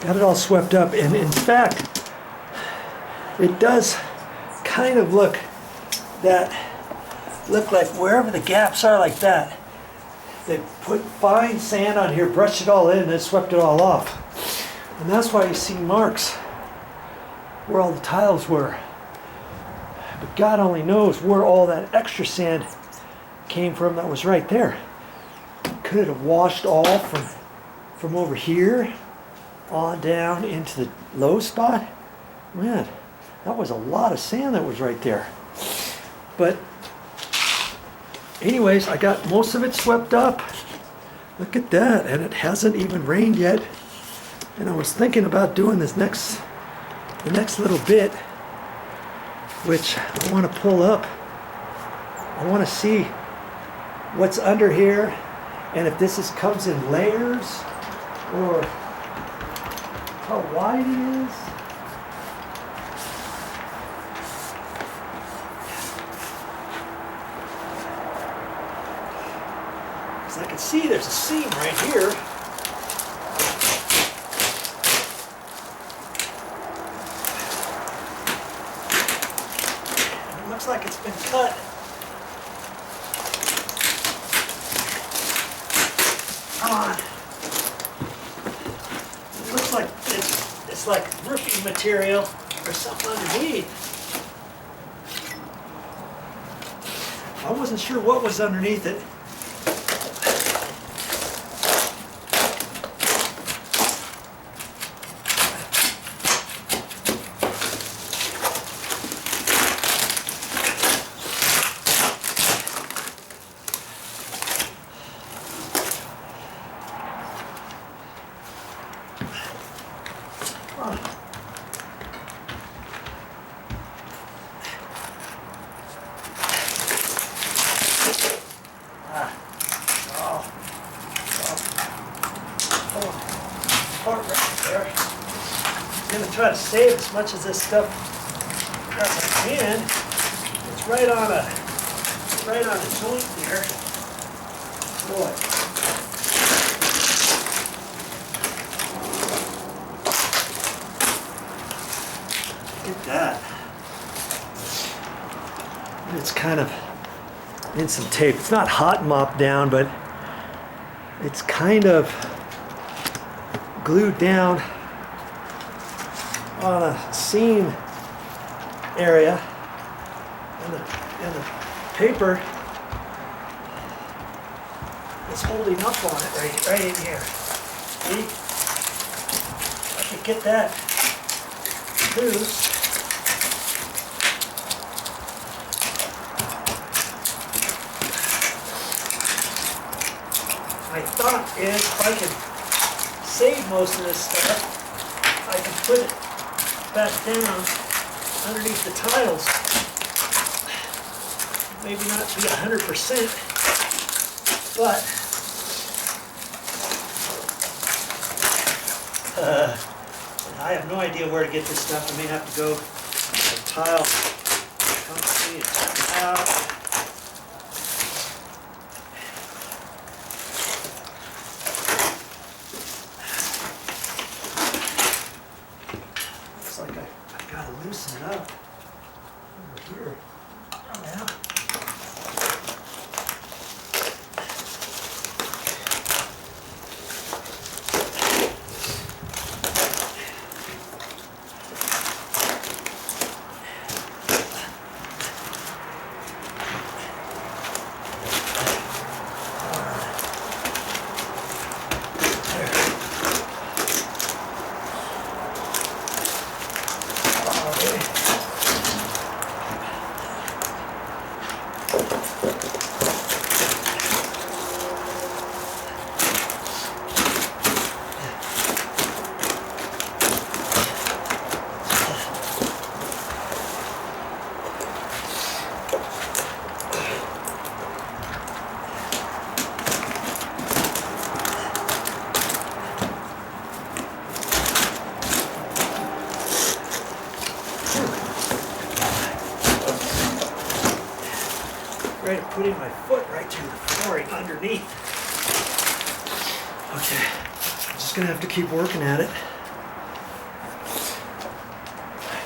Got it all swept up, and in fact, it does kind of look like wherever the gaps are like that, they put fine sand on here, brushed it all in, and then swept it all off. And that's why you see marks where all the tiles were. But God only knows where all that extra sand came from that was right there. Could it have washed off from over here on down into the low spot? Man, that was a lot of sand that was right there. But anyways, I got most of it swept up. Look at that, and it hasn't even rained yet. And I was thinking about doing the next little bit, which I want to pull up. I want to see what's under here, and if this comes in layers, or how wide it is. Because I can see there's a seam right here. It looks like it's been cut. Come on. It looks like it's like roofing material or something underneath. I wasn't sure what was underneath it. Try to save as much of this stuff as I can. It's right on a joint there. Boy. Look at that. It's kind of in some tape. It's not hot mop down, but it's kind of glued down on a seam area, and the paper is holding up on it right in here. See? I could get that loose. My thought is if I can save most of this stuff, I can put it back down underneath the tiles. Maybe not be 100%, but I have no idea where to get this stuff. I may have to go to a tile company and check it out. I've got to loosen it up over here. Oh, yeah. Right, I'm putting my foot right to the flooring underneath. Okay, I'm just gonna have to keep working at it.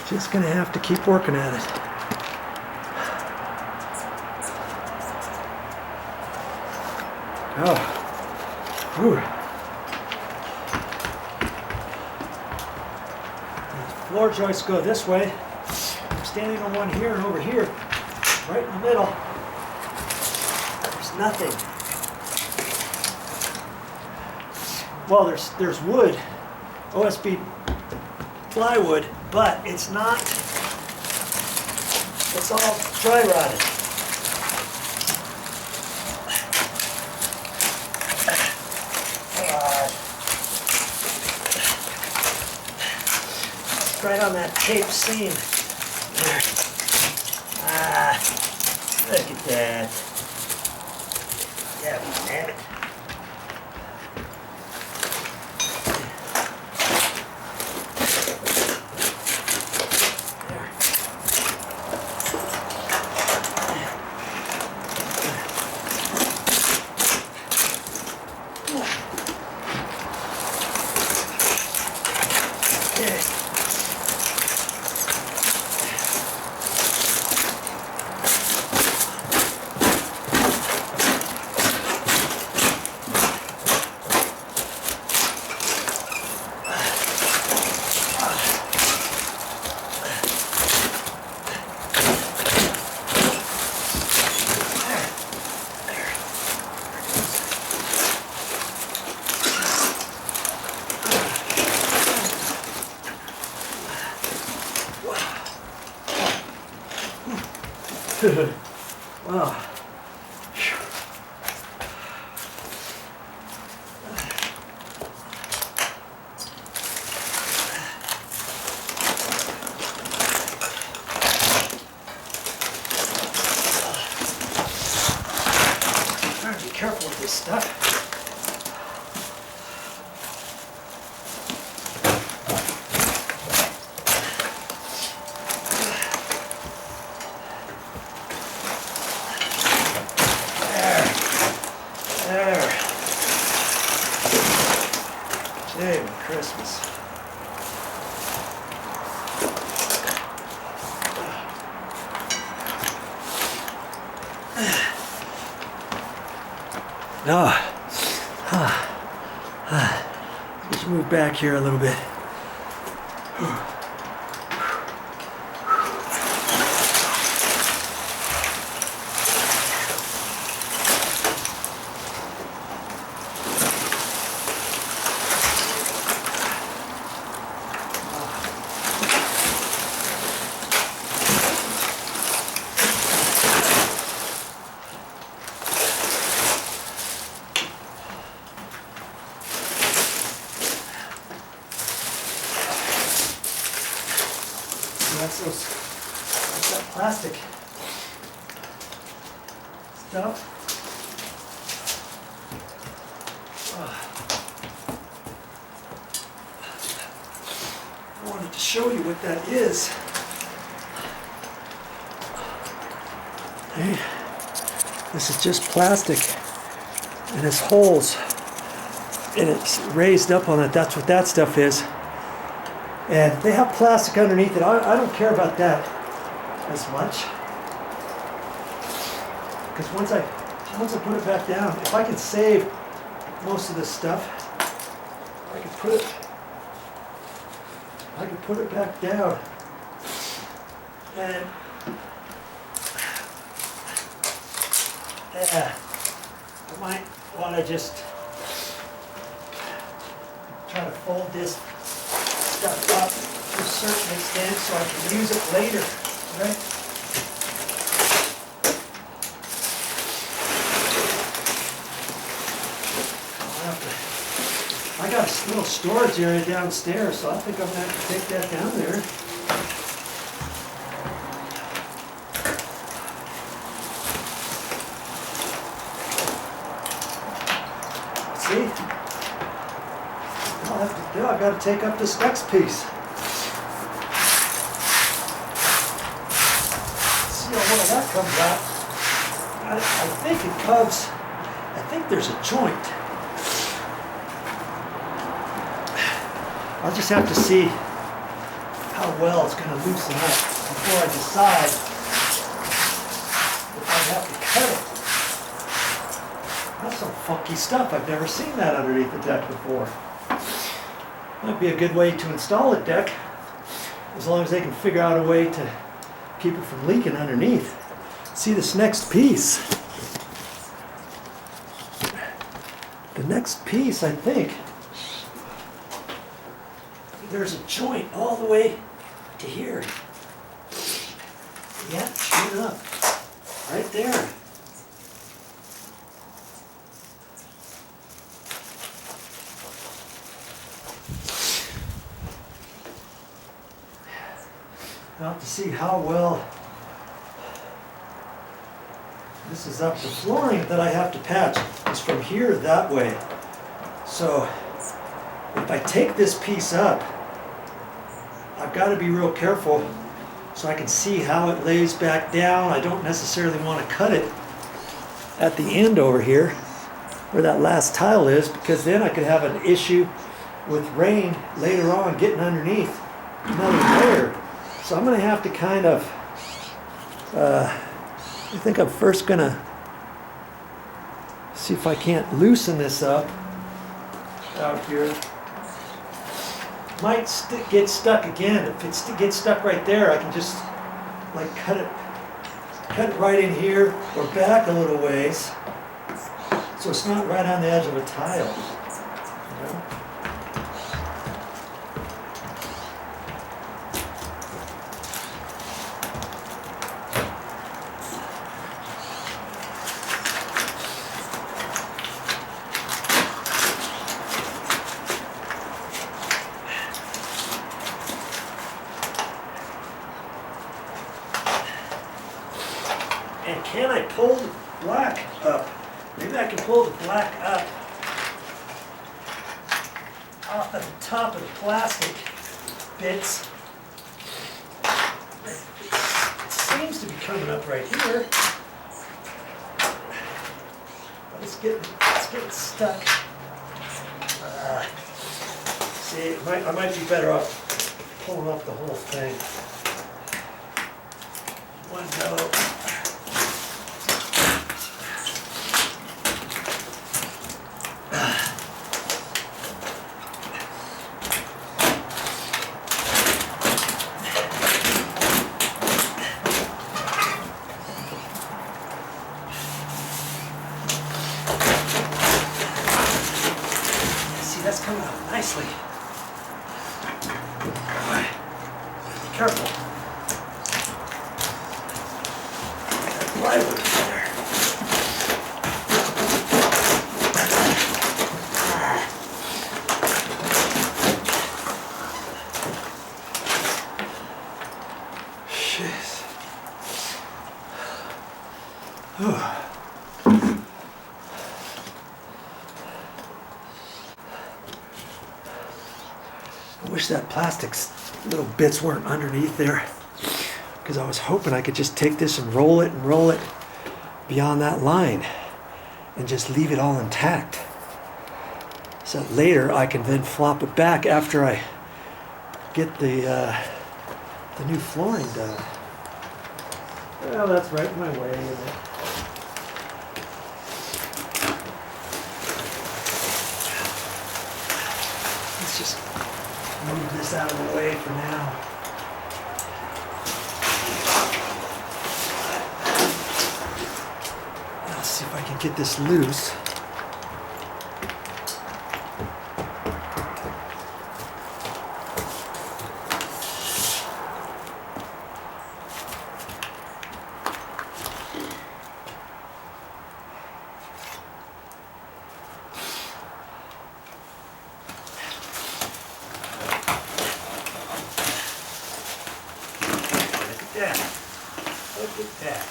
Just gonna have to keep working at it. Oh. Whew. The floor joists go this way. I'm standing on one here and over here, right in the middle. There's nothing. Well, there's wood, OSB plywood, but it's not. It's all dry rotted. Right on that tape seam. There. Look at that. Yeah, damn it. Wow. Trying to be careful with this stuff. Hey, Christmas. Let's move back here a little bit. That's that plastic stuff. I wanted to show you what that is. Hey, this is just plastic, and it's holes, and it's raised up on it. That's what that stuff is. And they have plastic underneath it. I don't care about that as much. Because once I put it back down, if I can save most of this stuff, I can put it back down. And yeah, I might want to just try to fold this stuff up to a certain extent so I can use it later, right? I got a little storage area downstairs, so I think I'm going to have to take that down there. See? I'll have to do, I've got to take up this next piece. See how well that comes out. I think it comes, I think there's a joint. I'll just have to see how how well it's going to loosen up before I decide if I have to cut it. That's some funky stuff. I've never seen that underneath the deck before. Might be a good way to install a deck, as long as they can figure out a way to keep it from leaking underneath. See this next piece. The next piece, I think, there's a joint all the way to here. Yeah, sure enough. Right there. Now to see how well this is up. The flooring that I have to patch is from here that way. So if I take this piece up, I've got to be real careful so I can see how it lays back down. I don't necessarily want to cut it at the end over here where that last tile is, because then I could have an issue with rain later on getting underneath another layer. So I'm going to have to kind of, I think I'm first going to see if I can't loosen this up out here. Might get stuck again. If it gets stuck right there, I can just like cut it right in here or back a little ways, so it's not right on the edge of a tile. You know? And can I pull the black up? Maybe I can pull the black up off at the top of the plastic bits. It seems to be coming up right here, but it's getting stuck. See, I might be better off pulling up the whole thing. One go. That's coming out nicely. Be careful. That plywood there. Jeez. I wish that plastic's little bits weren't underneath there, because I was hoping I could just take this and roll it beyond that line and just leave it all intact. So later I can then flop it back after I get the new flooring done. Well, that's right in my way, isn't it? Let's just move this out of the way for now. Let's see if I can get this loose. Yeah, look at that.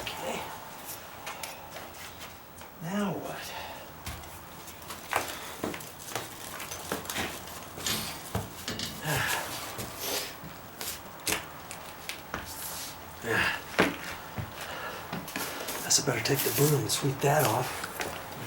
Okay. Now what? Guess I better take the broom and sweep that off.